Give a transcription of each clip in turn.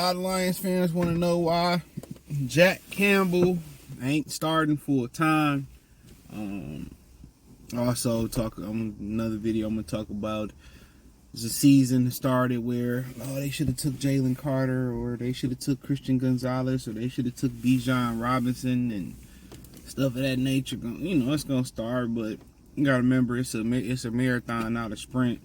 lot of Lions fans want to know why Jack Campbell ain't starting full time. Also, talk on another video I'm gonna talk about is a season started where they should have took Jalen Carter, or they should have took Christian Gonzalez, or they should have took Bijan Robinson and stuff of that nature. It's gonna start, but you gotta remember it's a marathon, not a sprint.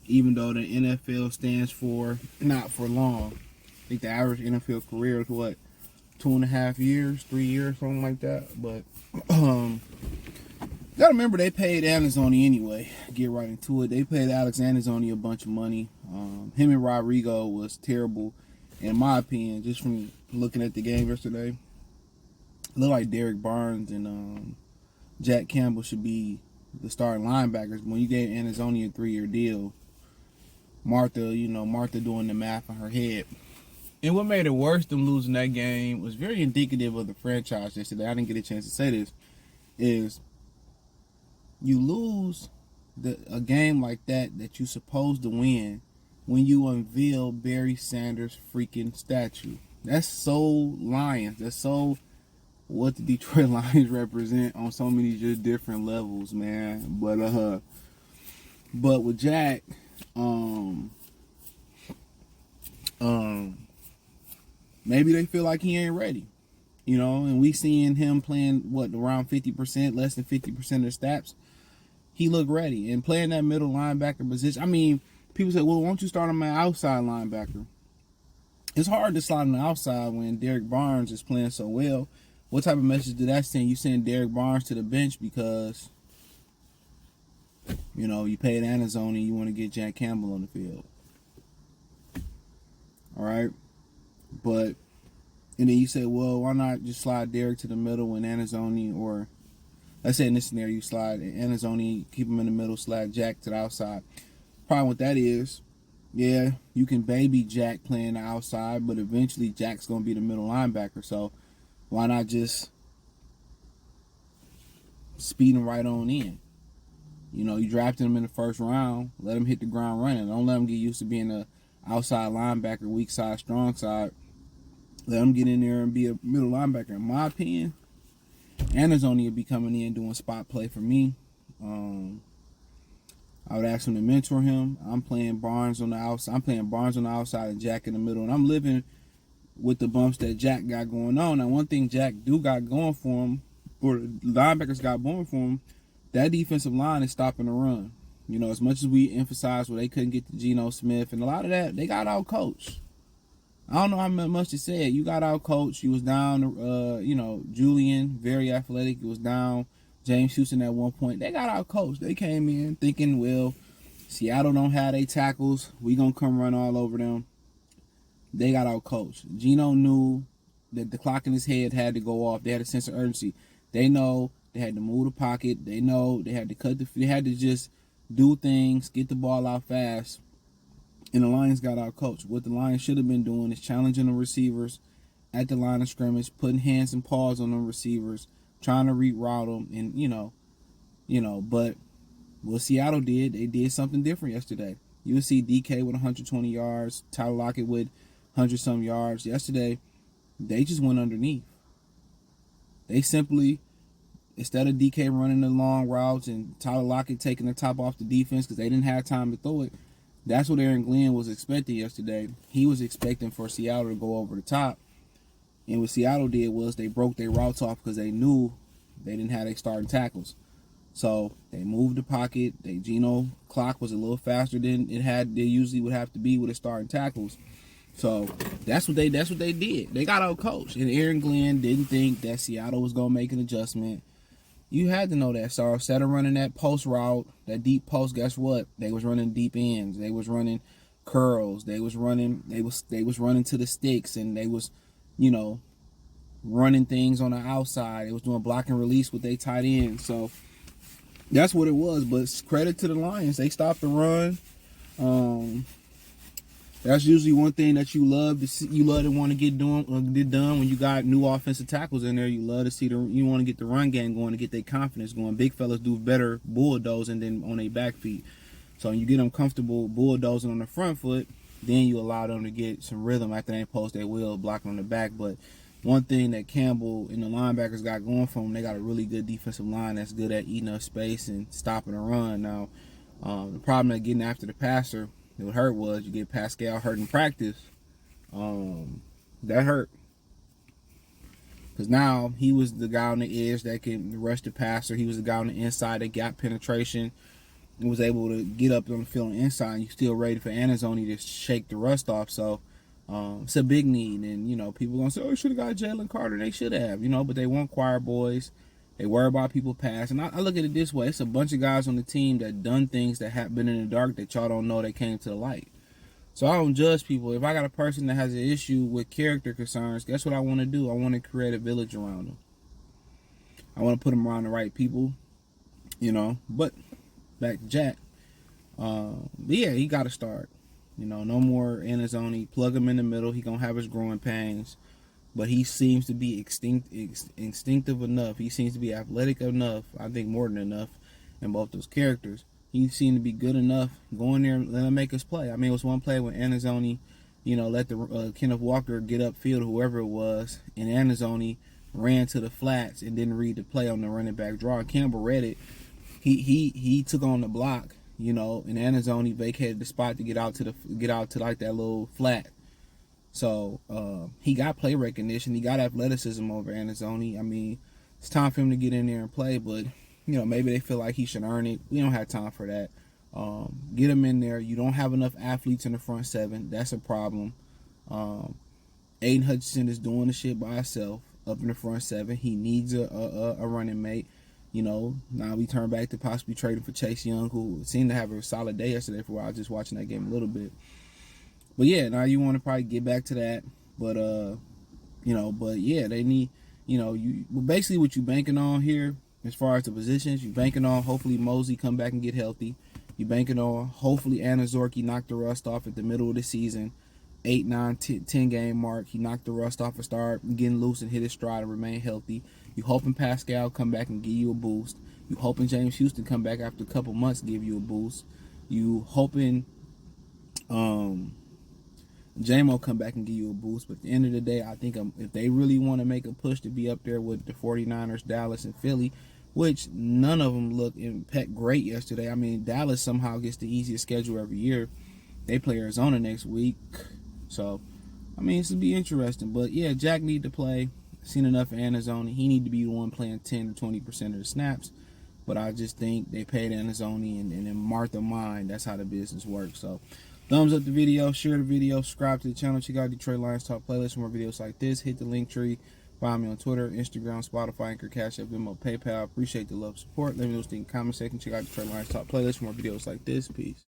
Even though the NFL stands for not for long. I think the average NFL career is what, 2.5 years, 3 years, something like that. But gotta remember they paid Anzalone anyway. Get right into it. They paid Alex Anzalone a bunch of money. Him and Rodrigo was terrible, in my opinion, just from looking at the game yesterday. Looked like Derek Barnes and Jack Campbell should be the starting linebackers. When you gave Anzalone a 3-year deal, Martha doing the math in her head. And what made it worse, them losing that game, was very indicative of the franchise yesterday. I didn't get a chance to say this. Is you lose a game like that you're supposed to win when you unveil Barry Sanders' freaking statue. That's so Lions. That's so what the Detroit Lions represent on so many just different levels, man. But with Jack, maybe they feel like he ain't ready, and we seeing him playing around 50%, less than 50% of snaps. He looked ready and playing that middle linebacker position. I mean, people say, well, why don't you start him at outside linebacker? It's hard to slide on the outside when Derek Barnes is playing so well. What type of message did that send? You send Derek Barnes to the bench because you paid Anzalone and you want to get Jack Campbell on the field. All right. And then you say, well, why not just slide Derek to the middle when Anzalone, or let's say in this scenario, you slide Anzalone, keep him in the middle, slide Jack to the outside. Problem with that is, yeah, you can baby Jack playing the outside, but eventually Jack's going to be the middle linebacker. So why not just speed him right on in? You drafted him in the first round, let him hit the ground running. Don't let him get used to being a outside linebacker, weak side, strong side. Let him get in there and be a middle linebacker. In my opinion, Anzalone would be coming in doing spot play for me. I would ask him to mentor him. I'm playing Barnes on the outside. And Jack in the middle. And I'm living with the bumps that Jack got going on. Now, one thing Jack got going for him, or the linebackers got going for him, that defensive line is stopping the run. As much as we emphasize they couldn't get to Geno Smith, and a lot of that, they got out coached. I don't know how much to say it. You got out coached. You was down, Julian, very athletic. You was down James Houston at one point. They got out coached. They came in thinking, well, Seattle don't have their tackles. We gonna come run all over them. They got out coached. Geno knew that the clock in his head had to go off. They had a sense of urgency. They know they had to move the pocket. They know they had to they had to just do things, get the ball out fast. And the Lions got out coached. What the Lions should have been doing is challenging the receivers at the line of scrimmage, putting hands and paws on the receivers, trying to reroute them, and but what Seattle did, they did something different yesterday. You would see DK with 120 yards, Tyler Lockett with 100-some yards. Yesterday, they just went underneath. They simply, instead of DK running the long routes and Tyler Lockett taking the top off the defense because they didn't have time to throw it, that's what Aaron Glenn was expecting yesterday. He was expecting for Seattle to go over the top. And what Seattle did was they broke their routes off because they knew they didn't have their starting tackles. So they moved the pocket. Geno clock was a little faster than they usually would have to be with the starting tackles. So that's what they did. They got out coached. And Aaron Glenn didn't think that Seattle was gonna make an adjustment. You had to know that. So instead of running that post route, that deep post, guess what? They was running deep ends. They was running curls. They was running to the sticks, and they was, running things on the outside. They was doing block and release with their tight end. So that's what it was. But credit to the Lions. They stopped the run. That's usually one thing that you love to see. You love to want to get done when you got new offensive tackles in there. You love to see you want to get the run game going to get their confidence going. Big fellas do better bulldozing than on their back feet. So you get them comfortable bulldozing on the front foot. then you allow them to get some rhythm. After they post their will, blocking on the back. But one thing that Campbell and the linebackers got going for them, they got a really good defensive line that's good at eating up space and stopping a run. Now, the problem that getting after the passer, what hurt was you get Pascal hurt in practice. That hurt. Because now he was the guy on the edge that can rush the passer. He was the guy on the inside that got penetration and was able to get up on the field on the inside. And you still ready for Anazoni to shake the rust off. So it's a big need. And, you know, people going to say, oh, you should have got Jalen Carter. They should have, you know, but they want choir boys. They worry about people passing. I look at it this way. It's a bunch of guys on the team that done things that have been in the dark that y'all don't know they came to the light. So I don't judge people. If I got a person that has an issue with character concerns, guess what I want to do? I want to create a village around them. I want to put them around the right people, you know. But back to Jack. But yeah, he got to start. You know, no more Anazoni. Plug him in the middle. He going to have his growing pains. But he seems to be instinctive enough. He seems to be athletic enough. I think more than enough in both those characters. He seemed to be good enough. Go in there and let him make us play. I mean, it was one play when Anazoni, you know, let the Kenneth Walker get upfield, whoever it was, and Anazoni ran to the flats and didn't read the play on the running back draw. And Campbell read it. He took on the block, you know, and Anazoni vacated the spot to get out to like that little flat. So he got play recognition. He got athleticism over Anazoni. I mean, it's time for him to get in there and play, but you know, maybe they feel like he should earn it. We don't have time for that. Get him in there. You don't have enough athletes in the front seven. That's a problem. Aiden Hutchinson is doing the shit by himself up in the front seven. He needs a running mate. You know, now we turn back to possibly trading for Chase Young, who seemed to have a solid day yesterday for a while, just watching that game a little bit. But yeah, now you want to probably get back to that. But, you know, but yeah, they need, you know, basically what you banking on here, as far as the positions, you banking on hopefully Mosey come back and get healthy. You banking on hopefully Anna Zorky knock the rust off at the middle of the season. 8, 9, 10 game mark. He knocked the rust off and start getting loose and hit his stride and remain healthy. You hoping Pascal come back and give you a boost. You hoping James Houston come back after a couple months give you a boost. You hoping J-Mo come back and give you a boost. But at the end of the day, I think if they really want to make a push to be up there with the 49ers, Dallas, and Philly, which none of them look great yesterday. I mean, Dallas somehow gets the easiest schedule every year. They play Arizona next week. So, I mean, it's going to be interesting. But, yeah, Jack need to play. Seen enough of Anazoni. He need to be the one playing 10 or 20% of the snaps. But I just think they paid Anazoni and in Martha mind. That's how the business works. So, thumbs up the video, share the video, subscribe to the channel, check out Detroit Lions Talk playlist for more videos like this. Hit the link tree. Find me on Twitter, Instagram, Spotify, Anchor, Cash App, Venmo, PayPal. Appreciate the love, support. Let me know what you think in the comment section. Check out Detroit Lions Talk playlist for more videos like this. Peace.